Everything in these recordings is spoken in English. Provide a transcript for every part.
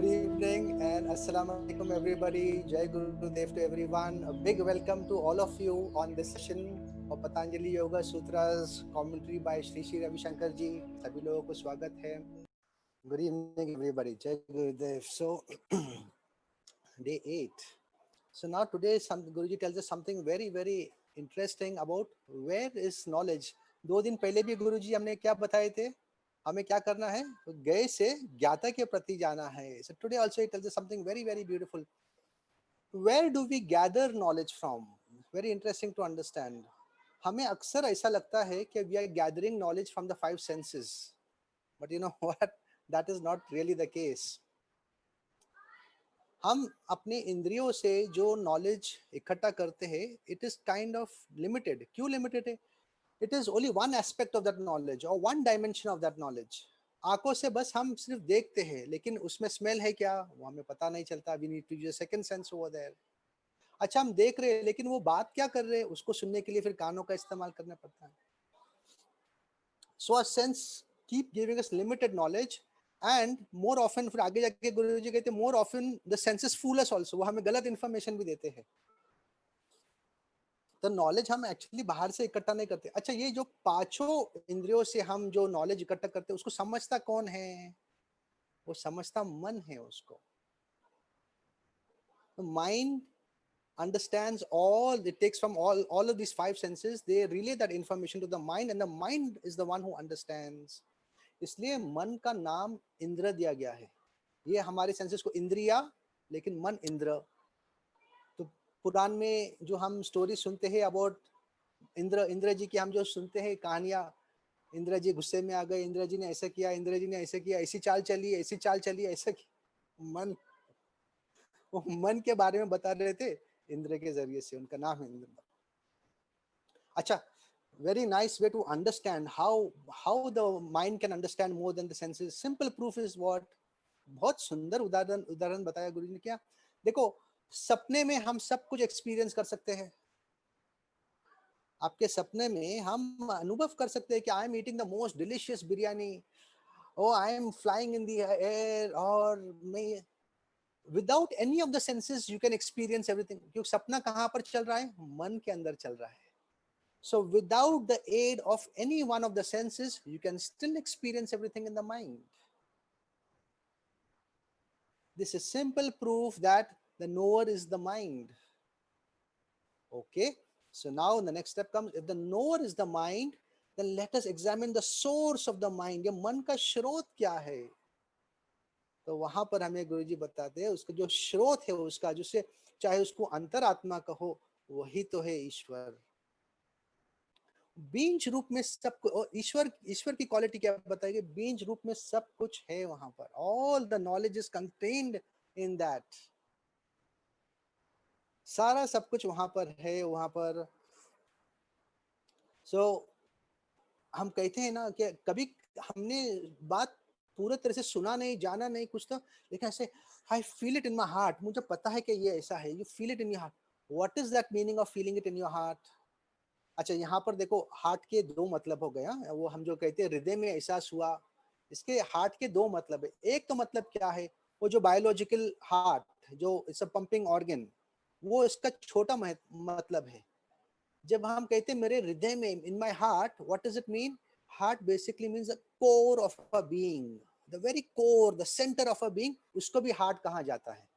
Good evening and Assalamu alaikum everybody. Jai Gurudev to everyone. A big welcome to all of you on this session of Patanjali Yoga Sutras commentary by Shri Shri Ravi Shankar ji. सभी लोगों को स्वागत है. Good evening everybody. Jai Gurudev. So day 8. So now today Guruji tells us something very interesting about where is knowledge. 2 दिन पहले भी गुरुजी हमने क्या बताए थे, हमें क्या करना है, गए से ज्ञाता के प्रति जाना है. So today also it tells us something very beautiful. Where do we gather knowledge from? Very interesting to understand. हमें अक्सर ऐसा लगता है कि we are gathering knowledge from the 5 senses, but you know what, that is not really the case. हम अपने इंद्रियों से जो नॉलेज इकट्ठा करते हैं, it is kind of limited. क्यों लिमिटेड है? It is only one aspect of that knowledge और one dimension of that knowledge. आंखों से बस हम सिर्फ देखते हैं, लेकिन उसमें स्मेल है क्या वो हमें पता नहीं चलता. We need to use second sense over there. अच्छा, हम देख रहे हैं, लेकिन वो बात क्या कर रहे हैं उसको सुनने के लिए फिर कानों का इस्तेमाल करना पड़ता है. So a sense keep giving us limited knowledge and more often, फिर आगे जाके गुरुजी कहते हैं more often the senses fool us also. वो हमें गलत इंफॉर्मेशन भी देते हैं. तो नॉलेज हम एक्चुअली बाहर से इकट्ठा नहीं करते. अच्छा, ये जो पांचों इंद्रियों से हम जो नॉलेज इकट्ठा करते हैं उसको समझता कौन है? वो समझता मन है उसको. Mind understands all, it takes from all of these 5 senses, they relay that information to the mind and the mind is the one who understands. इसलिए मन का नाम इंद्र दिया गया है. ये हमारे सेंसेस को इंद्रिया, लेकिन मन इंद्र. तो पुराण में जो हम स्टोरी सुनते हैं अबाउट इंद्र जी की, हम जो सुनते हैं कहानियां, इंद्र जी गुस्से में आ गए, इंद्र जी ने ऐसा किया, इंद्र जी ने ऐसा किया, ऐसी चाल चली, ऐसी चाल चली, ऐसा मन, वो मन के बारे में बता रहे थे इंद्र के जरिए से. उनका नाम है इंद्र. अच्छा, very nice way to understand how the mind can understand more than the senses. Simple proof is what? बहुत सुंदर उदाहरण बताया गुरु जी ने. क्या? देखो, सपने में हम सब कुछ एक्सपीरियंस कर सकते हैं. आपके सपने में हम अनुभव कर सकते हैं कि I am eating the most delicious biryani, oh I am flying in the air, और मैं without any of the senses you can experience everything. क्योंकि सपना कहाँ पर चल रहा है? मन के अंदर चल रहा है. So without the aid of any one of the senses, you can still experience everything in the mind. This is simple proof that the knower is the mind. Okay, so now the next step comes. If the knower is the mind, then let us examine the source of the mind. ये मन का स्रोत क्या है? तो वहां पर हमें गुरुजी बताते हैं उसका जो स्रोत है उसका, जिससे चाहे उसको अंतरात्मा कहो, वही तो है ईश्वर. बीज रूप में सब ईश्वर की क्वालिटी क्या बताएगी? बीज रूप में सब कुछ है वहां पर. All the knowledge is contained in that. सारा सब कुछ वहां पर है, वहां पर. सो हम कहते हैं ना कि कभी हमने बात पूरे तरह से सुना नहीं, जाना नहीं कुछ तो, लेकिन ऐसे I feel it in my heart, मुझे पता है कि ये ऐसा है. You feel it in your heart. What is that meaning of feeling it in your heart? अच्छा, यहाँ पर देखो, हार्ट के 2 मतलब हो गया. वो हम जो कहते हैं हृदय में एहसास हुआ, इसके हार्ट के 2 मतलब है. एक तो मतलब क्या है, वो जो बायोलॉजिकल हार्ट जो इट्स अ पंपिंग ऑर्गन, वो इसका छोटा मतलब है. जब हम कहते हैं मेरे हृदय में, इन my heart, what does it mean? Heart basically means the core of a being, the very core, the centre of a being. उसको भी हार्ट कहा जाता है.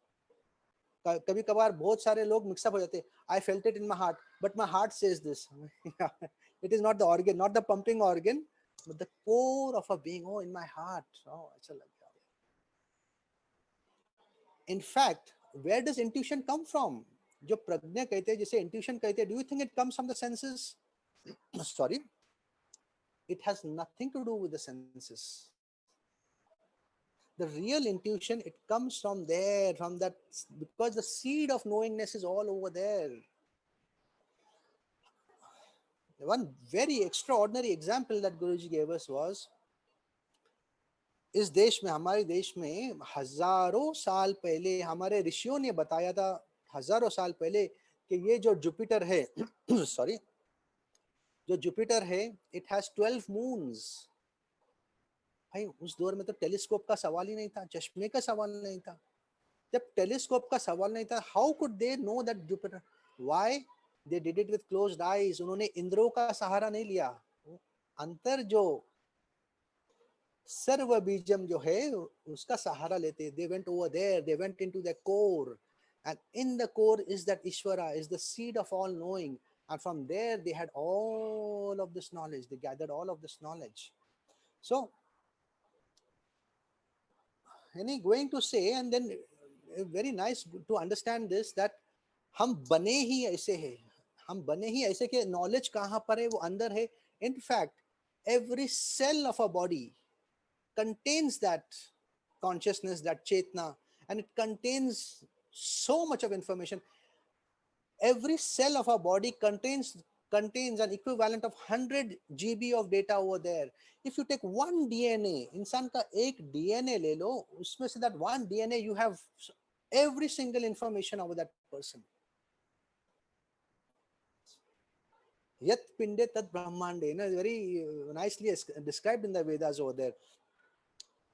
कभी कभार बहुत सारे लोग मिक्सअप हो जाते हैं. I felt it in my heart, but my heart says this. It is not the organ, not the pumping organ, but the core of a being. Oh, in my heart. Oh, अच्छा लग गया. In fact, where does intuition come from? जो प्रज्ञा कहते हैं, जिसे intuition कहते हैं, do you think it comes from the senses? Sorry, it has nothing to do with the senses. The real intuition, it comes from there, from that, because the seed of knowingness is all over there. One very extraordinary example that Guruji gave us was, इस देश में, हमारे देश में हजारों साल पहले हमारे ऋषियों ने बताया था, हजारों साल पहले, कि ये जो जुपिटर है सॉरी, जो जुपिटर है, इट हैज 12 मून्स. भाई उस दौर में तो टेलीस्कोप का सवाल ही नहीं था, चश्मे का सवाल नहीं था। जब टेलीस्कोप का सवाल नहीं था, how could they know that Jupiter? Why they did it with closed eyes? उन्होंने इंद्रों का सहारा नहीं लिया। अंतर जो सर्व बीजम जो है उसका सहारा लेते। They went over there, they went into the core, and in the core is that Ishwara, is the seed of all knowing, and from there they had all of this knowledge, they gathered all of this knowledge. So any going to say, and then very nice to understand this, that हम बने ही ऐसे हैं, हम बने ही ऐसे कि knowledge कहाँ पर है, वो अंदर है. In fact, every cell of a body contains that consciousness, that chetna, and it contains so much of information. Every cell of our body contains an equivalent of 100 GB of data over there. If you take one DNA, इंसान का एक DNA ले लो, उसमें से that one DNA you have every single information over that person. Yat pinde tat brahmande, very nicely described in the Vedas over there,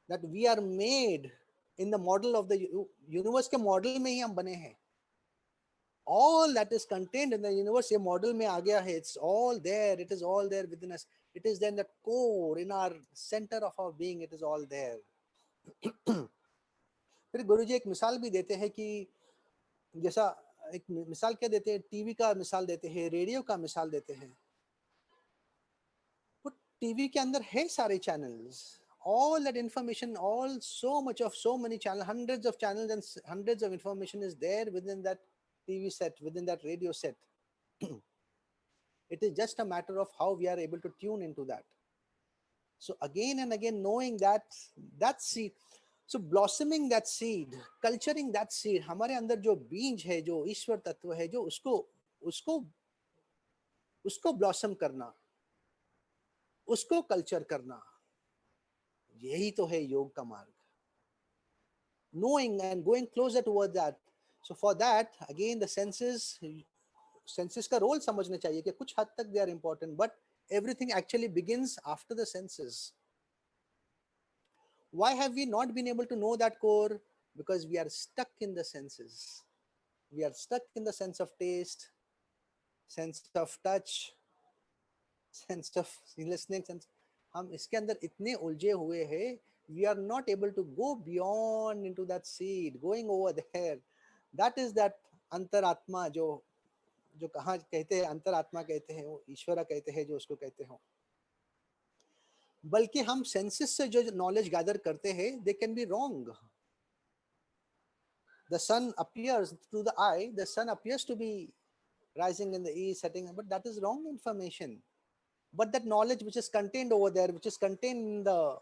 that we are made in the model of the universe के model में ही हम बने हैं. All that is contained in the universe, ये model में आ गया है. It's all there. It is all there within us. It is then the core, in our center of our being. It is all there. फिर गुरुजी एक मिसाल भी देते हैं कि जैसा एक मिसाल क्या देते हैं, टीवी का मिसाल देते हैं, रेडियो का मिसाल देते हैं. तो टीवी के अंदर है सारे channels, all that information, all so much of so many channels, hundreds of channels and hundreds of information is there within that TV set, within that radio set. It is just a matter of how we are able to tune into that. So again and again, knowing that seed, so blossoming that seed, culturing that seed, हमारे अंदर जो बीज है, जो ईश्वर तत्व है, जो उसको उसको उसको ब्लॉसम करना, उसको कल्चर करना, यही तो है योग का मार्ग. Knowing and going closer toward that. So for that, again, the senses का रोल समझना चाहिए कि कुछ हद तक they are important, but everything actually begins after the senses. Why have we not been able to know that core? Because we are stuck in the senses. We are stuck in the sense of taste, sense of touch, sense of listening, sense. हम इसके अंदर इतने उलझे हुए हैं, we are not able to go beyond into that seed, going over there. That is that अंतरात्मा जो कहाँ कहते हैं, अंतरात्मा कहते हैं, वो ईश्वरा कहते हैं, जो उसको कहते हो. बल्कि हम सेंसेस से जो नॉलेज गैदर करते हैं, they can be wrong. The sun appears through the eye, the sun appears to be rising in the east, setting, but that is wrong information. But that knowledge which is contained over there, which is contained in the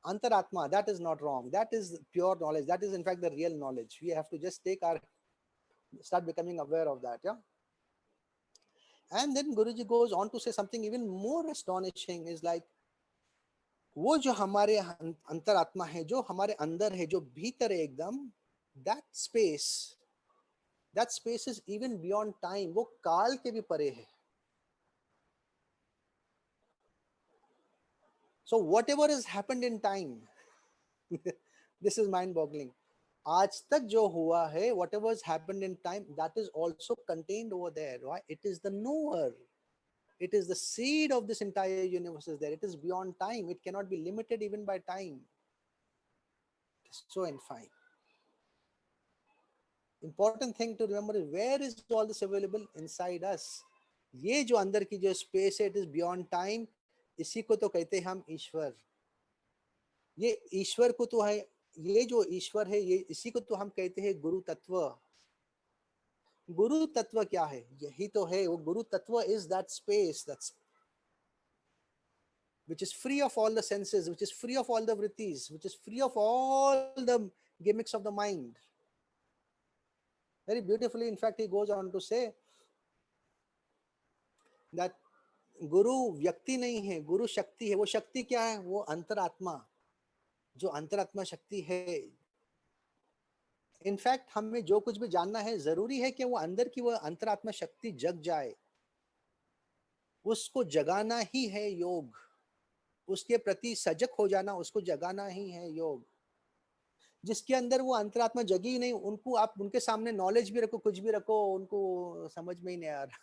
Antaratma, that is not wrong. That is pure knowledge. That is in fact the real knowledge. We have to just start becoming aware of that. Yeah. And then Guruji goes on to say something even more astonishing, is like, वो जो हमारे अंतरात्मा है, जो हमारे अंदर है, जो भीतर है एकदम, that space is even beyond time. वो काल के भी परे है. So whatever has happened in time, this is mind boggling. आज तक जो हुआ है, whatever has happened in time, that is also contained over there. Right? It is the knower. It is the seed of this entire universe is there. It is beyond time. It cannot be limited even by time. It is so infinite. Important thing to remember is, where is all this available? Inside us. ये जो अंदर की जो space है, it is beyond time. इसी को तो कहते हैं हम ईश्वर. ये ईश्वर को तो है, ये जो ईश्वर है, ये इसी को तो हम कहते हैं गुरु तत्व. गुरु तत्व क्या है? यही तो है वो गुरु तत्व. is that space which is free of all the senses, which is free of all the vrittis, which is free of all the gimmicks of the mind. Very beautifully, in fact, he goes on to say that गुरु व्यक्ति नहीं है, गुरु शक्ति है. वो शक्ति क्या है? वो अंतरात्मा, जो अंतरात्मा शक्ति है. इनफैक्ट हमें जो कुछ भी जानना है, जरूरी है कि वो अंदर की वो अंतरात्मा शक्ति जग जाए. उसको जगाना ही है योग. उसके प्रति सजग हो जाना, उसको जगाना ही है योग। जिसके अंदर वो अंतरात्मा जगी ही नहीं, उनको आप उनके सामने नॉलेज भी रखो, कुछ भी रखो, उनको समझ में ही नहीं आ रहा।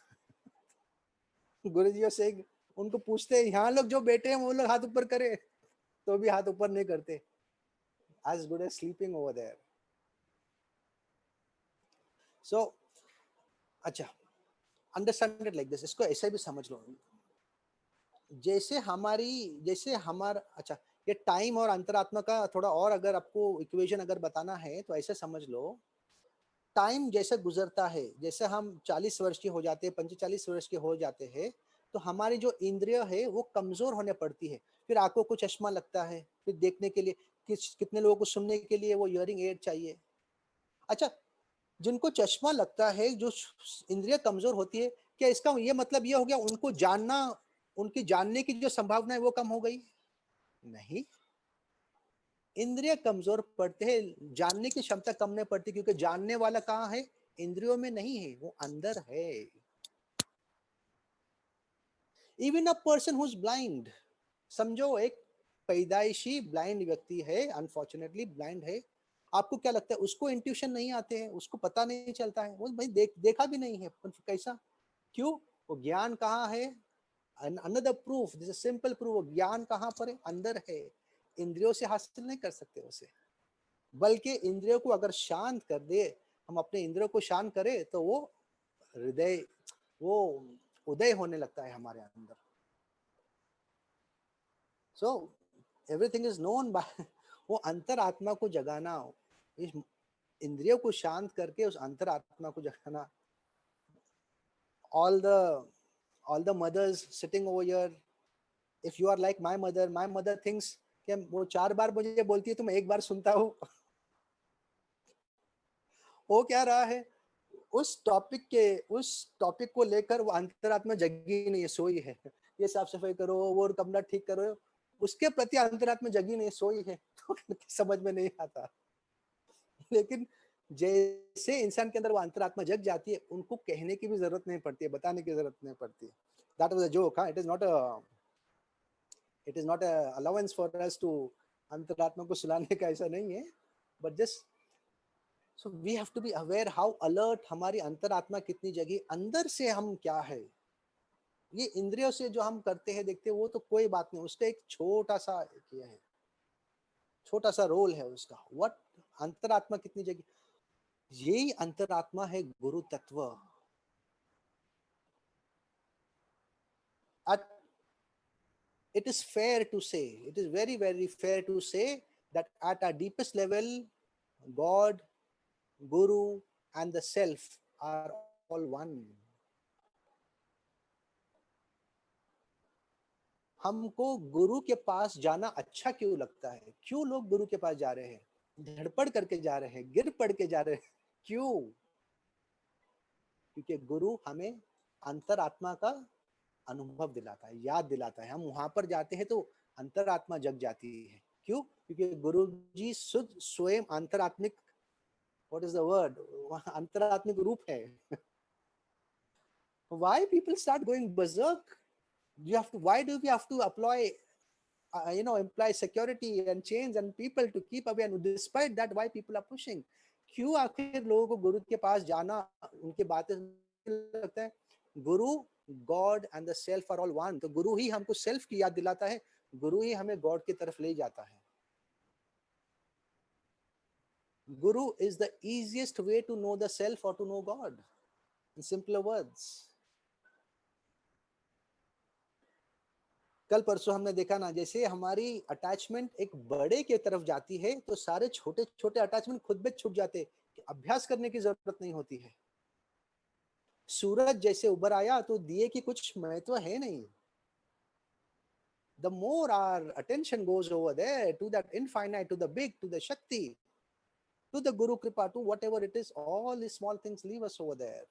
गुरुजी से उनको पूछते हैं, यहाँ लोग जो बैठे हैं वो लोग हाथ ऊपर करे, तो भी हाथ ऊपर नहीं करते, as good as sleeping over there. So अच्छा, अंडरस्टैंड इट लाइक दिस, इसको ऐसे भी समझ लो, जैसे हमारा, अच्छा, ये टाइम और अंतरात्मा का थोड़ा और अगर आपको इक्वेशन अगर बताना है तो ऐसे समझ लो, टाइम जैसे गुजरता है, जैसे हम 40 वर्ष के हो जाते हैं, 45 वर्ष के हो जाते हैं, तो हमारी जो इंद्रिय है वो कमजोर होने पड़ती है। फिर आंखों को चश्मा लगता है, फिर देखने के लिए कितने लोगों को सुनने के लिए वो हियरिंग एड चाहिए। अच्छा, जिनको चश्मा लगता है, जो इंद्रिय कमजोर होती है, क्या इसका ये मतलब ये हो गया उनको जानना, उनकी जानने की जो संभावना है वो कम हो गई? नहीं, इंद्रिय कमजोर पड़ते हैं, जानने की क्षमता कम नहीं पड़ती, क्योंकि जानने वाला कहाँ है? इंद्रियों में नहीं है, वो अंदर है। Even a person who is blind, समझो एक पैदाइशी ब्लाइंड व्यक्ति है, अनफॉर्चुनेटली ब्लाइंड है, आपको क्या लगता है उसको इंट्यूशन नहीं आते हैं, उसको पता नहीं चलता है? वो भाई देखा भी नहीं है, पर कैसा, क्यों? वो ज्ञान कहाँ है? Another proof, this is simple proof, ज्ञान कहाँ पर है? अंदर है। इंद्रियों से हासिल नहीं कर सकते उसे, बल्कि इंद्रियों को अगर शांत कर दे, हम अपने इंद्रियों को शांत करें, तो वो हृदय, वो उदय होने लगता है हमारे अंदर। So everything is known by वो अंतर आत्मा को जगाना, इस इंद्रियों को शांत करके उस अंतर आत्मा को जगाना। all the all the mothers sitting over here, if you are like my mother thinks कि वो 4 बार मुझे बोलती है तो मैं 1 बार सुनता हूँ। वो क्या रहा है, उस टॉपिक को लेकर वो अंतरात्मा जगी नहीं है, सोई है। ये साफ सफाई करो, वो कमरा ठीक करो, उसके प्रति अंतरात्मा जगी नहीं, सोई है। तो समझ में नहीं आता। लेकिन जैसे इंसान के अंदर वो अंतरात्मा जग जाती है, उनको कहने की भी जरूरत नहीं पड़ती है, बताने की जरूरत नहीं पड़ती है। दैट वाज अ जोक, हाँ, it is not a allowance for us to अंतरात्मा को सुलाने का, ऐसा नहीं है, but just so we have to be aware how alert हमारी अंतरात्मा कितनी जगी, अंदर से हम क्या है। ये इंद्रियों से जो हम करते हैं देखते हैं वो तो कोई बात नहीं, उसका एक छोटा सा किया है, छोटा सा रोल है उसका। व्हाट, अंतरात्मा कितनी जगी, यही अंतरात्मा है गुरु तत्व। At, it is fair to say, it is very very fair to say that at our deepest level, God, Guru and the self are all one. हमको गुरु के पास जाना अच्छा क्यों लगता है? क्यों लोग गुरु के पास जा रहे हैं? धड़पड़ करके जा रहे हैं, गिर पड़ के जा रहे हैं, क्यों? क्योंकि गुरु हमें अंतरात्मा का अनुभव दिलाता है, याद दिलाता है। हम वहां पर जाते हैं तो अंतरात्मा जग जाती है। क्यों? क्योंकि गुरु जी शुद्ध स्वयं अंतरात्मिक, व्हाट इज द वर्ड, अंतरात्मिक रूप है। Why people start going berserk? You have to, why do we have to apply, imply security and chains and people to keep away, and despite that why people are pushing? क्यों आखिर लोगों को गुरु के पास जाना, उनके बातें लगता है गुरु, God and the self are all one, तो गुरु ही हमको सेल्फ की याद दिलाता है, गुरु ही हमें गॉड की तरफ ले जाता है। Guru is the easiest way to know the self or to know God, in simpler words. कल परसों हमने देखा ना, जैसे हमारी अटैचमेंट एक बड़े के तरफ जाती है तो सारे छोटे छोटे अटैचमेंट खुद में छूट जाते, अभ्यास करने की जरूरत नहीं होती है। सूरज जैसे उबर आया तो दिए की कुछ महत्व है नहीं। The more our attention goes over there to that infinite, to the big, to the Shakti, to the Guru Kripa, to whatever it is, all these small things leave us over there.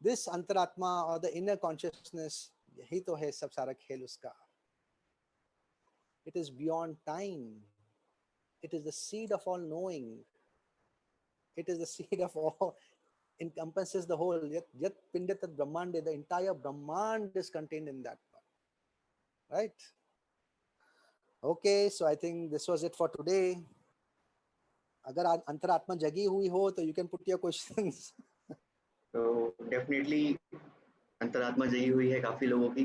This Antaratma or the inner consciousness, यही तो है सब सारा खेल उसका। It is beyond time. It is the seed of all knowing. It is the seed of all, encompasses the whole. Yat Pindatat Brahmande, the entire Brahmand is contained in that. right? Okay, so I think this was it for today. अगर अंतरात्मा जगी हुई हो तो you can put your questions. तो definitely अंतरात्मा जगी हुई है काफी लोगों की.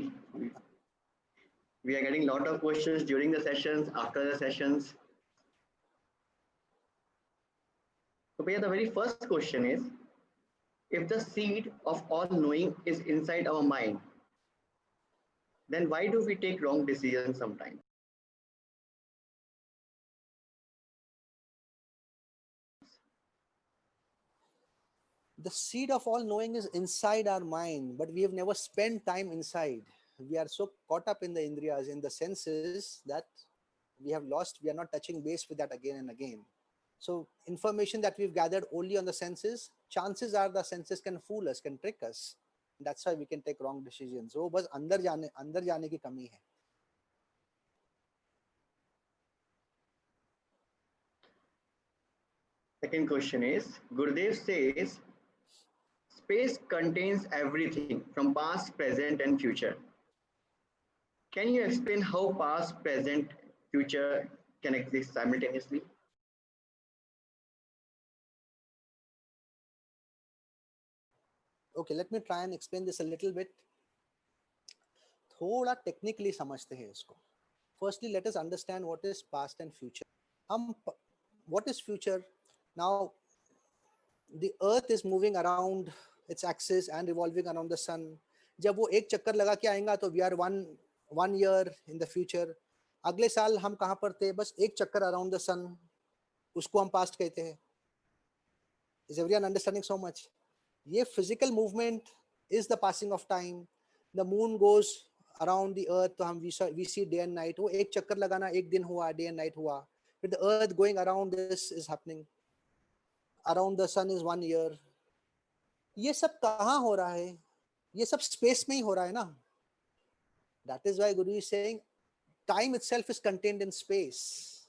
We are getting lot of questions during the sessions, after the sessions. So Priya, the very first question is, if the seed of all knowing is inside our mind, then why do we take wrong decisions sometimes? The seed of all knowing is inside our mind, but we have never spent time inside. We are so caught up in the indriyas, in the senses, that we have lost, we are not touching base with that again and again. So information that we've gathered only on the senses, chances are the senses can fool us, can trick us. That's why we can take wrong decisions. वो बस अंदर जाने की कमी है. Second question is, Gurudev says, space contains everything from past, present, and future. Can you explain how past, present, future can exist simultaneously? Okay, let me try and explain this a little bit. थोड़ा technically समझते हैं इसको. Firstly, let us understand what is past and future. What is future? Now, the earth is moving around its axis and revolving around the sun. जब वो एक चक्कर लगा के आएगा तो we are one year in the future. अगले साल हम कहाँ पर थे? बस एक चक्कर around the sun. उसको हम past कहते हैं. Is everyone understanding so much? ये physical movement is the passing of time. The moon goes around the earth, तो हम we see day and night. वो एक चक्कर लगाना एक दिन हुआ, day and night हुआ. But the earth going around this is happening. Around the sun is 1 year. ये सब कहाँ हो रहा है? ये सब स्पेस में ही हो रहा है ना. That is why Guru is saying time itself is contained in space.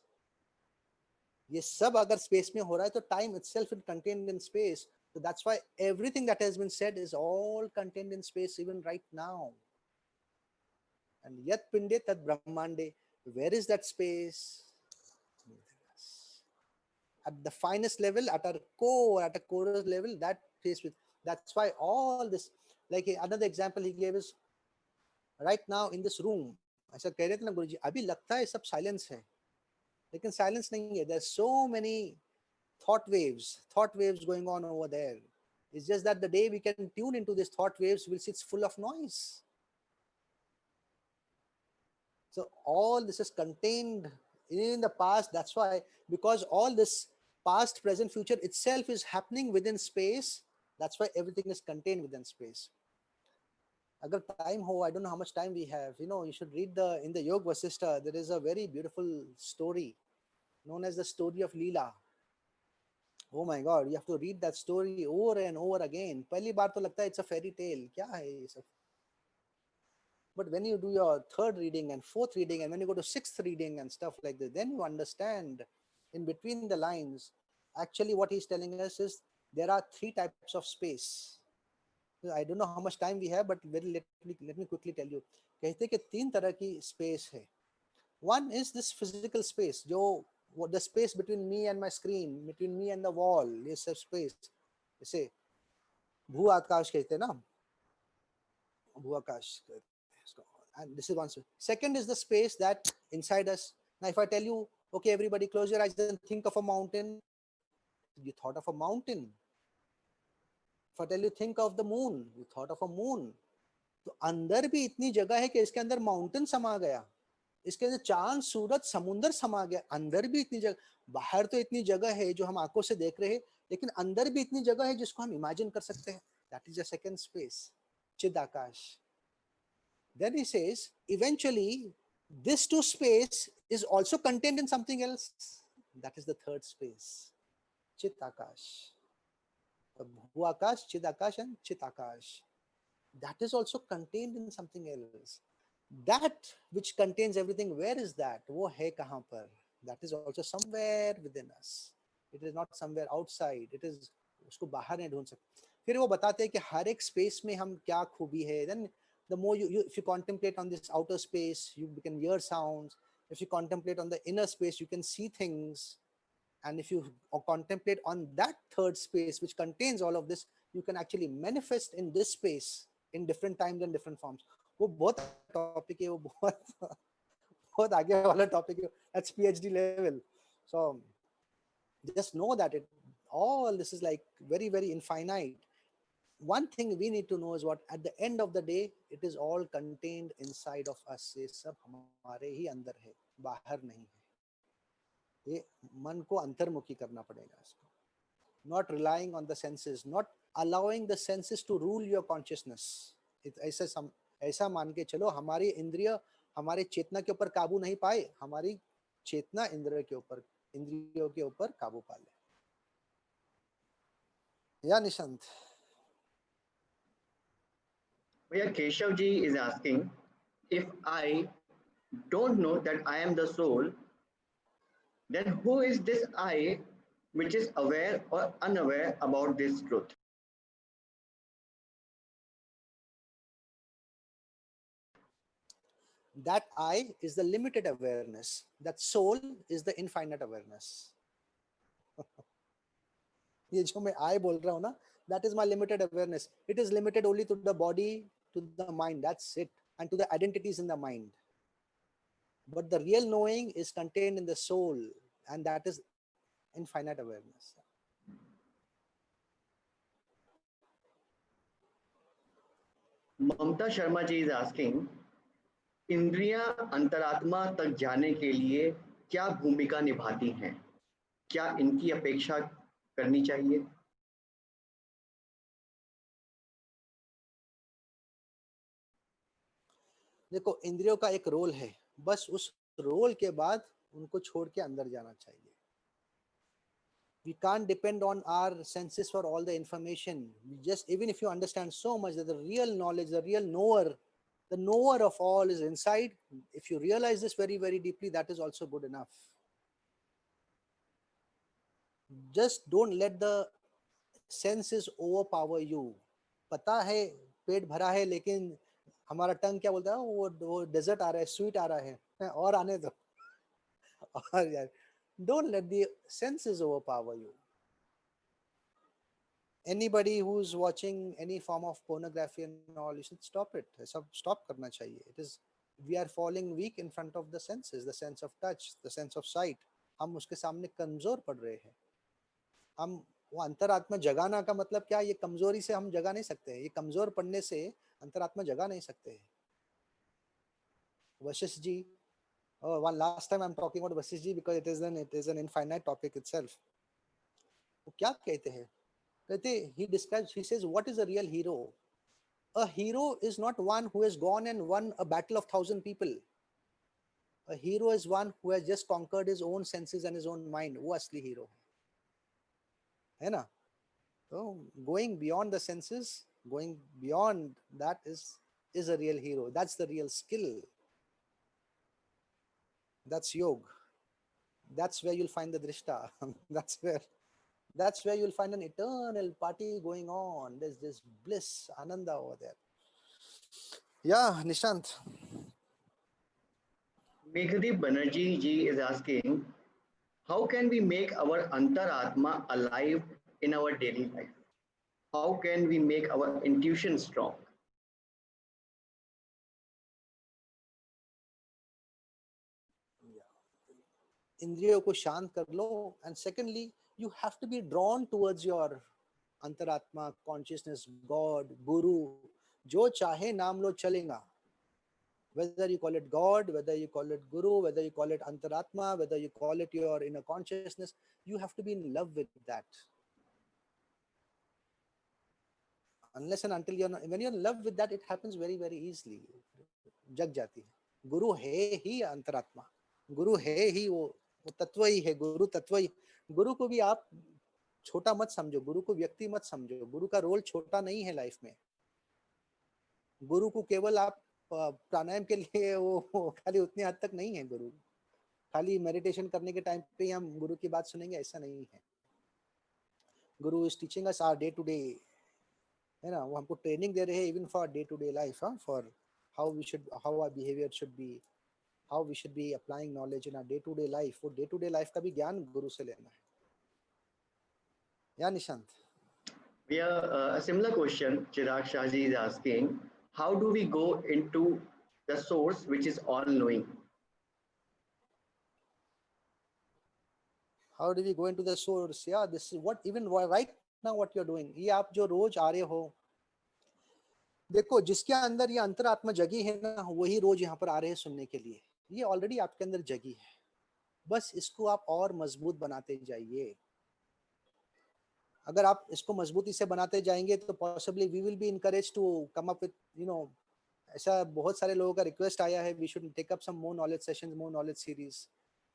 ये सब अगर स्पेस में हो रहा है तो time itself is contained in space. So that's why everything that has been said is all contained in space even right now. And yat pinde tat brahmande, where is that space? At the finest level, at a core level, that space with. That's why all this, like another example he gave is right now in this room. ऐसा कह रहे थे ना गुरुजी, अभी लगता है सब silence है, लेकिन साइलेंस नहीं है. There's so many thought waves going on over there. It's just that the day we can tune into these thought waves, we'll see it's full of noise. So all this is contained in the past. That's why, because all this past, present, future itself is happening within space. That's why everything is contained within space. Agar time ho, I don't know how much time we have. You should read in the Yoga Vasishtha, there is a very beautiful story known as the story of Leela. Oh my God, you have to read that story over and over again. पहली बार तो लगता है it's a fairy tale. क्या है ये सब? But when you do your third reading and fourth reading, and when you go to sixth reading and stuff like that, then you understand in between the lines. Actually, what he's telling us is there are three types of space. I don't know how much time we have, but let me quickly tell you. कहते हैं कि तीन तरह की space है. One is this physical space, the space between me and my screen, between me and the wall, ये सब space. जैसे भू आकाश कहते हैं ना, भू आकाश. And this is one space. Second is the space that inside us. Now, if I tell you, okay, everybody close your eyes and think of a mountain, you thought of a mountain. If I tell you think of the moon, you thought of a moon. तो अंदर भी इतनी जगह है कि इसके अंदर mountain समा गया, इसके अंदर चांद सूरज समुंदर समा गया. अंदर भी इतनी जगह, बाहर तो इतनी जगह है जो हम आंखों से देख रहे हैं, लेकिन अंदर भी इतनी जगह है जिसको हम इमेजिन कर सकते हैं. That is the second space, chidakasha. Then he says, eventually, this two space is also contained in something else. That is the third space, Chit Akash. Bhu Akash, Chit Akash, and Chit Akash. That is also contained in something else. That which contains everything, where is that? वो है कहाँ पर? That is also somewhere within us. It is not somewhere outside. It is, उसको बाहर नहीं ढूंढ सकते. फिर वो बताते हैं कि हर एक स्पेस में हम क्या खूबी है. Then The more if you contemplate on this outer space, you can hear sounds. If you contemplate on the inner space, you can see things. And if you contemplate on that third space, which contains all of this, you can actually manifest in this space in different times and different forms. वो बहुत topic है, वो बहुत बहुत आगे वाला topic है. That's PhD level. So just know that all this is like very, very infinite. One thing we need to know is what at the end of the day, it is all contained inside of us. ये सब हमारे ही अंदर है, बाहर नहीं है. ये मन को अंतर्मुखी करना पड़ेगा इसको. Not relying on the senses, not allowing the senses to rule your consciousness. ऐसा मान के चलो हमारी इंद्रिय हमारे चेतना के ऊपर काबू नहीं पाए, हमारी चेतना इंद्रियों के ऊपर काबू पा ले. या Nishant. Where Keshav ji is asking, if I don't know that I am the soul, then who is this I which is aware or unaware about this truth? That I is the limited awareness. That soul is the infinite awareness. ये जो मैं I बोल रहा हूँ ना, that is my limited awareness. It is limited only to the body, to the mind. That's it, and to the identities in the mind. But the real knowing is contained in the soul, and that is infinite awareness. Mamta Sharma ji is asking, इंद्रियां अंतरात्मा तक जाने के लिए क्या भूमिका निभाती हैं? क्या इनकी अपेक्षा करनी चाहिए? देखो, इंद्रियों का एक रोल है, बस उस रोल के बाद उनको छोड़ के अंदर जाना चाहिए. We can't depend on our senses for all the information. We just, even if you understand so much that the real knowledge, the real knower, the knower of all is inside, if you realize this very, very deeply, that is also good enough. Just don't let the senses overpower you. पता है पेट भरा है, लेकिन हमारा टंग क्या बोलता है, वो डेजर्ट आ रहा है, स्वीट आ रहा है, और आने दो. और यार, don't let the senses overpower you. Anybody who's watching any form of pornography and all, you should stop it. Stop करना चाहिए. It is, we are falling weak in front of the senses, the sense of touch, the sense of sight. हम उसके सामने कमजोर पड़ रहे हैं. हम वो अंतरात्मा जगाना का मतलब क्या? ये कमजोरी से हम जगा नहीं सकते हैं. ये कमजोर पड़ने से अंतरात्मा जगा नहीं सकते हैं. Vashishtha ji, one last time I'm talking about Vashishtha ji because it is an infinite topic itself. वो क्या कहते हैं? He says, what is a real hero? A hero is not one who has gone and won a battle of 1,000 people. A hero is one who has just conquered his own senses and his own mind. वो असली hero है ना? So going beyond the senses, going beyond that is a real hero. That's the real skill. That's yoga. That's where you'll find the drishta. That's where you'll find an eternal party going on. There's this bliss, ananda over there. Yeah, Nishant. Meghadeep Banerjee ji is asking, how can we make our antaratma alive in our daily life? How can we make our intuition strong? इंद्रियों को शांत कर लो. And secondly, you have to be drawn towards your अंतरात्मा, consciousness, God, Guru. जो चाहे नाम लो चलेगा. Whether you call it God, whether you call it Guru, whether you call it antaratma, whether you call it your inner consciousness, you have to be in love with that. Unless and until you're not, when you're in love with that, it happens very, very easily. जग जाती है. गुरु है ही अंतरात्मा. गुरु है ही वो तत्व ही है. गुरु तत्व ही. गुरु को भी आप छोटा मत समझो. गुरु को व्यक्ति मत समझो. गुरु का रोल छोटा नहीं है लाइफ में. गुरु को केवल आप प्राणायाम के लिए वो खाली उतनी हद तक नहीं है. गुरु खाली मेडिटेशन करने के टाइम पे हम गुरु की बात सुनेंगे, ऐसा नहीं है. Guru is teaching us our day to day है ना, वो हमको ट्रेनिंग दे रहे हैं even for day to day life, for how we should, how our behaviour should be, how we should be applying knowledge in our day to day life. वो day to day life का भी ज्ञान गुरु से लेना है, या Nishant? We have a similar question. Chirag Shahji is asking, how do we go into the source which is all knowing? How do we go into the source? Yeah, this is what even right now what you're doing, ये आप जो रोज आ रहे हो, देखो जिसके अंदर ये अंतरात्मा जगी है ना, वही रोज यहाँ पर आ रहे हैं सुनने के लिए। ये ऑलरेडी आपके अंदर जगी है, बस इसको आप और मजबूत बनाते जाइए। अगर आप इसको मजबूती से बनाते जाएंगे तो possibly we will be encourage to come up with, you know, ऐसा बहुत सारे लोगों का रिक्वेस्ट आया है, we should take up some more knowledge sessions, more knowledge series.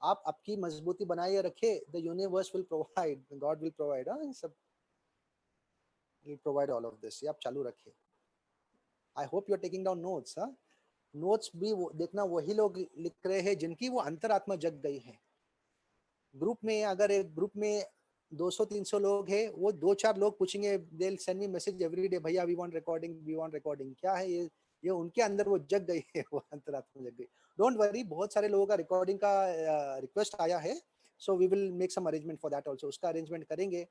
आप आपकी मजबूती बनाए रखे, the universe will provide, God will provide, सब will provide all of this. ये आप चालू रखिए। I hope you are taking down notes. Notes भी देखना वही लोग लिख रहे हैं जिनकी वो अंतरात्मा जग गई है। ग्रुप में अगर एक ग्रुप में 200-300 लोग हैं, वो 2-4 लोग पूछेंगे, they will send me message every day, भैया we want recording, we want recording. क्या है ये उनके अंदर वो जग गई है, वो अंतरात्मा जग गई। डोंट वरी, बहुत सारे लोगों का रिकॉर्डिंग का रिक्वेस्ट आया है, so we will make some arrangement for that also, उसका अरेंजमेंट करेंगे।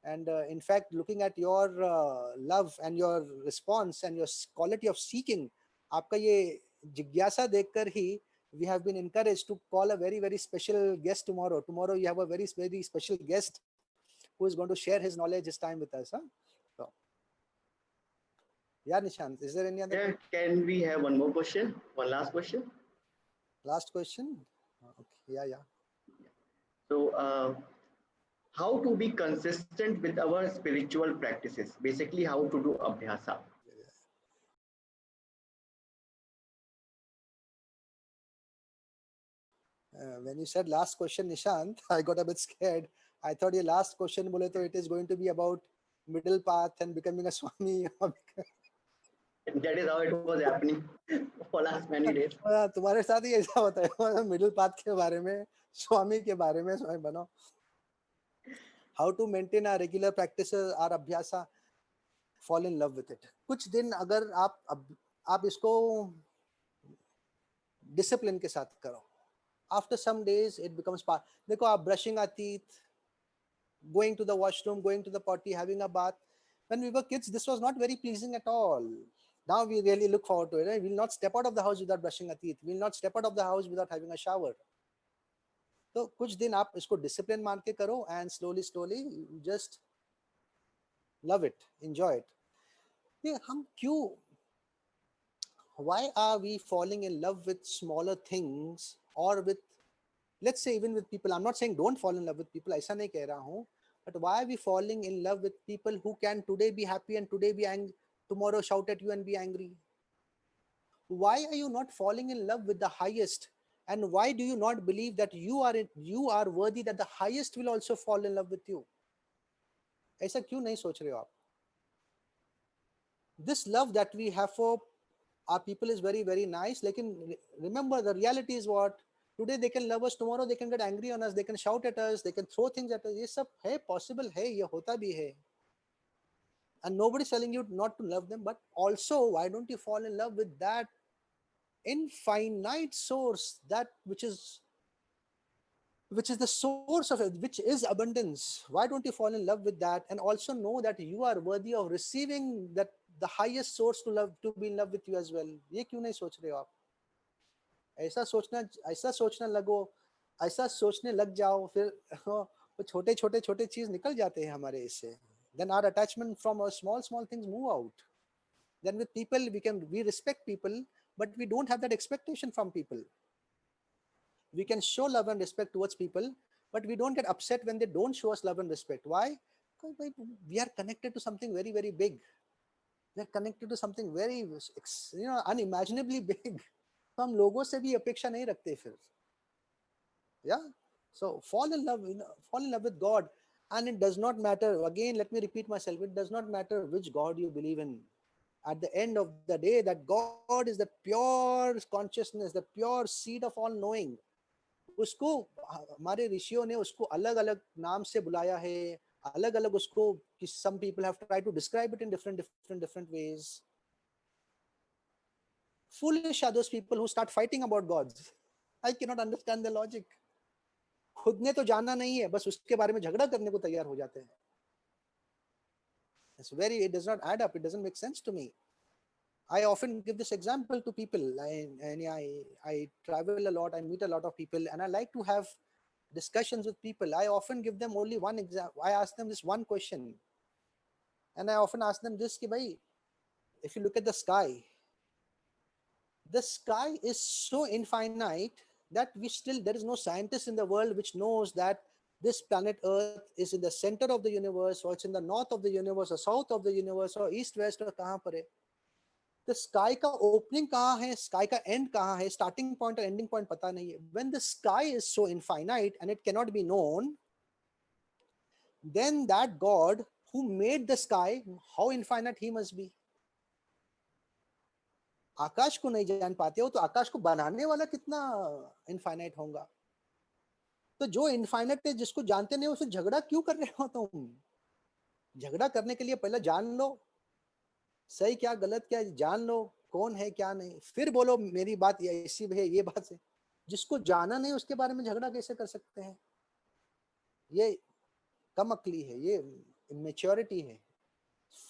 And in fact, looking at your love and your response and your quality of seeking, आपका ये जिज्ञासा देखकर ही we have been encouraged to call a very very special guest tomorrow. Tomorrow you have a very very special guest who is going to share his knowledge, his time with us. So, yeah, Nishant, is there any other Yeah, can we have one more question? One last question. last question? Okay, yeah. So, how to be consistent with our spiritual practices? Basically, how to do abhyasa. When you said last question, Nishant, I got a bit scared. I thought your last question bole to it is going to be about middle path and becoming a swami. That is how it was happening for last many days. तुम्हारे साथ ही ऐसा होता है, middle path के बारे में, स्वामी के बारे में स्वयं बनो। How to maintain our regular practices, our अभ्यासा, fall in love with it. कुछ दिन अगर आप इसको डिसिप्लिन के साथ करो, after some days it becomes part. देखो आप brushing our teeth, going to the washroom, going to the potty, having a bath, when we were kids this was not very pleasing at all. Now we really look forward to it, right? We'll not step out of the house without brushing our teeth, we'll not step out of the house without having a shower. तो कुछ दिन आप इसको discipline मान के करो, and slowly slowly just love it, enjoy it. ये हम क्यों, why are we falling in love with smaller things, or with, let's say even with people? I'm not saying don't fall in love with people, ऐसा नहीं कह रहा हूँ, but why are we falling in love with people who can today be happy and today be angry, tomorrow shout at you and be angry? Why are you not falling in love with the highest, and why do you not believe that you are worthy, that the highest will also fall in love with you? ऐसा क्यों नहीं सोच रहे हो आप? This love that we have for our people is very very nice, lekin remember the reality is what, today they can love us, tomorrow they can get angry on us, they can shout at us, they can throw things at us. ये सब है, possible है, ये होता भी है, and nobody's telling you not to love them. But also, why don't you fall in love with that infinite source, that which is the source of it, which is abundance? Why don't you fall in love with that, and also know that you are worthy of receiving that, the highest source to love, to be in love with you as well? ये क्यों नहीं सोच रहे हो आप? ऐसा सोचना लगो, ऐसा सोचने लग जाओ, फिर वो छोटे छोटे छोटे चीज निकल जाते हैं हमारे इससे। Then our attachment from our small things move out. Then with people we respect people, but we don't have that expectation from people. We can show love and respect towards people, but we don't get upset when they don't show us love and respect. Why? Because we are connected to something very very big. We are connected to something very, unimaginably big. तो हम लोगों से भी अपेक्षा नहीं रखते फिर। Yeah, so fall in love, fall in love with God, and it does not matter, again let me repeat myself, it does not matter which God you believe in. At the end of the day, that God is the pure consciousness, the pure seed of all knowing. उसको हमारे ऋषियों ने उसको अलग अलग नाम से बुलाया है, अलग अलग उसको कि some people have tried to describe it in different ways. Foolish are those people who start fighting about gods. I cannot understand the logic. खुद ने तो जानना नहीं है, बस उसके बारे में झगड़ा करने को तैयार हो जाते हैं. It does not add up. It doesn't make sense to me. I often give this example to people. I travel a lot. I meet a lot of people, and I like to have discussions with people. I often give them only one example. I ask them this one question, and I often ask them this: कि भाई, if you look at the sky is so infinite that there is no scientist in the world which knows that this planet Earth is in the center of the universe, or it's in the north of the universe, or south of the universe, or east, west, or कहाँ पर है. The sky का opening कहाँ है, sky का end कहाँ है, starting point और ending point पता नहीं है. When the sky is so infinite and it cannot be known, then that God who made the sky, how infinite he must be. आकाश को नहीं जान पाते हो तो आकाश को बनाने वाला कितना इनफाइनाइट होगा. तो जो इनफाइनाइट है, जिसको जानते नहीं, उससे झगड़ा क्यों कर रहे हो तुम? झगड़ा करने के लिए पहले जान लो सही क्या गलत क्या जान लो, कौन है क्या नहीं, फिर बोलो मेरी बात ऐसी है, ये बात है. जिसको जाना नहीं उसके बारे में झगड़ा कैसे कर सकते हैं? ये कम अक्ली है, ये इमेच्योरिटी है,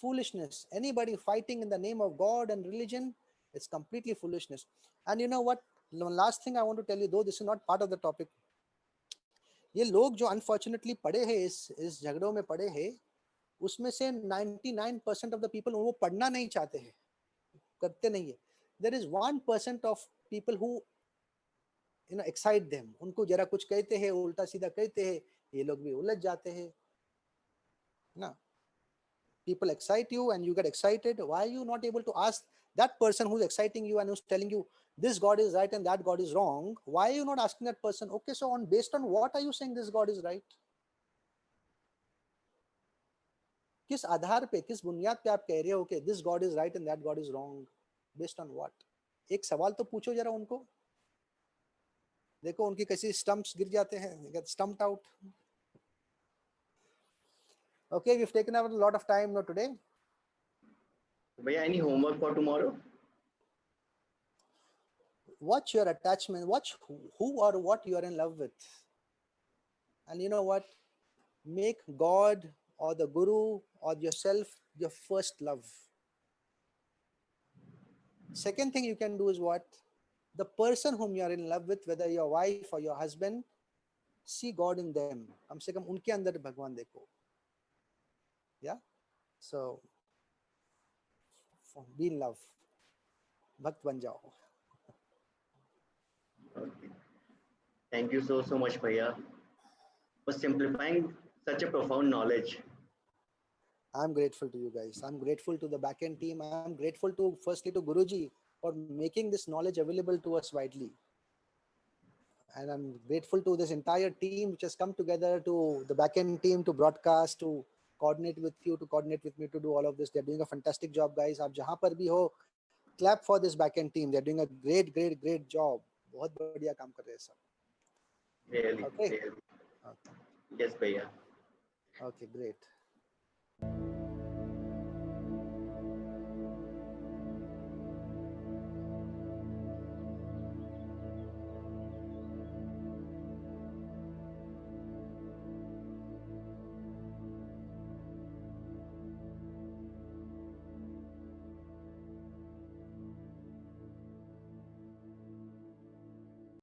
foolishness. Anybody fighting in the name of God and religion, it's completely foolishness. And you know what, one last thing I want to tell you, though this is not part of the topic, ये लोग जो unfortunately पड़े हैं इस झगड़ों में पड़े हैं, उसमें से 99% ऑफ द पीपल वो पढ़ना नहीं चाहते हैं, करते नहीं है. There is 1% of people who excite them. उनको जरा कुछ कहते हैं, उल्टा सीधा कहते हैं, ये लोग भी उलझ जाते हैं ना. People excite you and you get excited. Why are you not able to ask that person who's exciting you and who's telling you this God is right and that God is wrong? Why are you not asking that person, okay, so based on what are you saying this God is right? किस आधार पे, किस बुनियाद पे आप कह रहे हो कि this God is right and that God is wrong? Based on what? एक सवाल तो पूछो जरा उनको. देखो उनकी कैसी स्टम्प्स गिर जाते हैं, get stumped out. Okay, we've taken up a lot of time now today. Bhaiya, any homework for tomorrow? Watch your attachment, watch who or what you are in love with. And you know what? Make God or the Guru or yourself your first love. Second thing you can do is what? The person whom you are in love with, whether your wife or your husband, see God in them. कम से कम उनके अंदर भगवान देखो. Yeah? So, be in love. भक्त बन जाओ. Okay. Thank you so much, Bhaiya, for simplifying such a profound knowledge. I'm grateful to you guys. I'm grateful to the backend team. I'm grateful to firstly to Guruji for making this knowledge available to us widely. And I'm grateful to this entire team which has come together, to the backend team to broadcast, to coordinate with you, to coordinate with me to do all of this. They're doing a fantastic job, guys. आप जहाँ पर भी हो, clap for this backend team. They're doing a great job. बहुत बढ़िया काम कर रहे हैं सब. Really, Okay. really. Okay. Yes, Bhaiya. Okay, great.